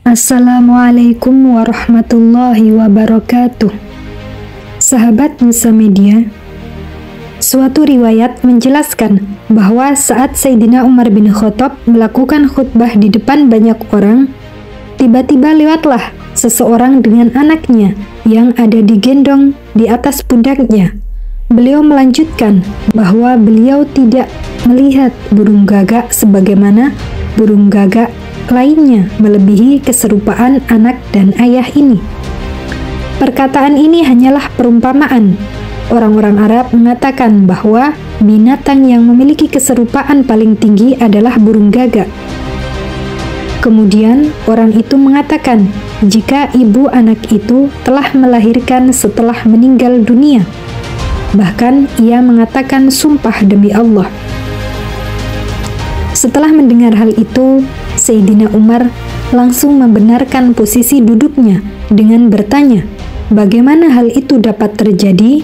Assalamualaikum warahmatullahi wabarakatuh. Sahabat Nusa Media, suatu riwayat menjelaskan bahwa saat Sayyidina Umar bin Khattab melakukan khutbah di depan banyak orang, tiba-tiba lewatlah seseorang dengan anaknya yang ada digendong di atas pundaknya. Beliau melanjutkan bahwa beliau tidak melihat burung gagak sebagaimana burung gagak lainnya melebihi keserupaan anak dan ayah ini. Perkataan ini hanyalah perumpamaan. Orang-orang Arab mengatakan bahwa binatang yang memiliki keserupaan paling tinggi adalah burung gagak. Kemudian orang itu mengatakan jika ibu anak itu telah melahirkan setelah meninggal dunia. Bahkan ia mengatakan sumpah demi Allah. Setelah mendengar hal itu, Sayyidina Umar langsung membenarkan posisi duduknya dengan bertanya, bagaimana hal itu dapat terjadi?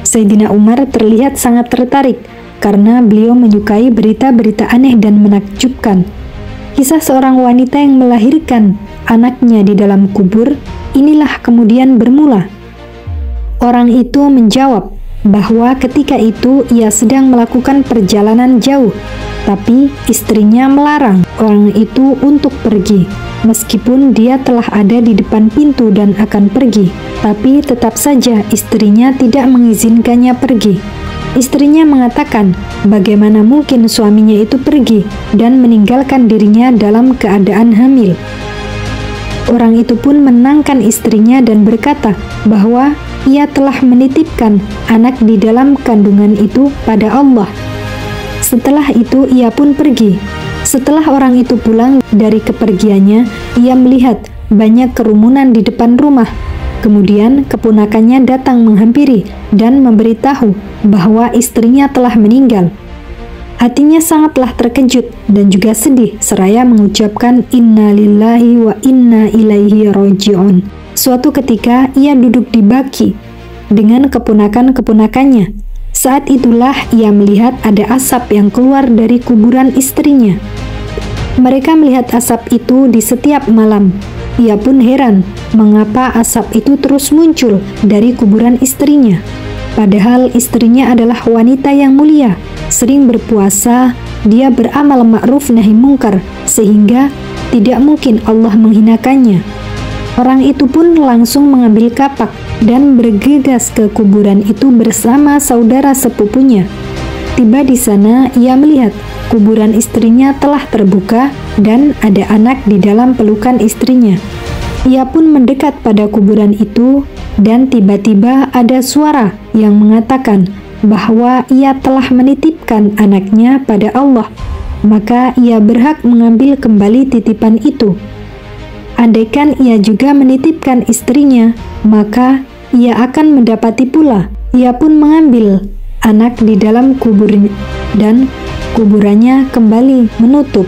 Sayyidina Umar terlihat sangat tertarik karena beliau menyukai berita-berita aneh dan menakjubkan. Kisah seorang wanita yang melahirkan anaknya di dalam kubur inilah kemudian bermula. Orang itu menjawab bahwa ketika itu ia sedang melakukan perjalanan jauh, tapi istrinya melarang orang itu untuk pergi. Meskipun dia telah ada di depan pintu dan akan pergi, tapi tetap saja istrinya tidak mengizinkannya pergi. Istrinya mengatakan, bagaimana mungkin suaminya itu pergi dan meninggalkan dirinya dalam keadaan hamil. Orang itu pun menenangkan istrinya dan berkata bahwa ia telah menitipkan anak di dalam kandungan itu pada Allah. Setelah itu ia pun pergi. Setelah orang itu pulang dari kepergiannya, ia melihat banyak kerumunan di depan rumah. Kemudian keponakannya datang menghampiri dan memberitahu bahwa istrinya telah meninggal. Hatinya sangatlah terkejut dan juga sedih seraya mengucapkan inna lillahi wa inna ilaihi raji'un. Suatu ketika ia duduk di baki dengan keponakan-keponakannya. Saat itulah ia melihat ada asap yang keluar dari kuburan istrinya. Mereka melihat asap itu di setiap malam. Ia pun heran mengapa asap itu terus muncul dari kuburan istrinya. Padahal istrinya adalah wanita yang mulia, sering berpuasa, dia beramal ma'ruf nahi mungkar, sehingga tidak mungkin Allah menghinakannya. Orang itu pun langsung mengambil kapak dan bergegas ke kuburan itu bersama saudara sepupunya. Tiba di sana, ia melihat kuburan istrinya telah terbuka dan ada anak di dalam pelukan istrinya. Ia pun mendekat pada kuburan itu dan tiba-tiba ada suara yang mengatakan bahwa ia telah menitipkan anaknya pada Allah, maka ia berhak mengambil kembali titipan itu. Andaikan ia juga menitipkan istrinya, maka ia akan mendapati pula. Ia pun mengambil anak di dalam kubur dan kuburannya kembali menutup.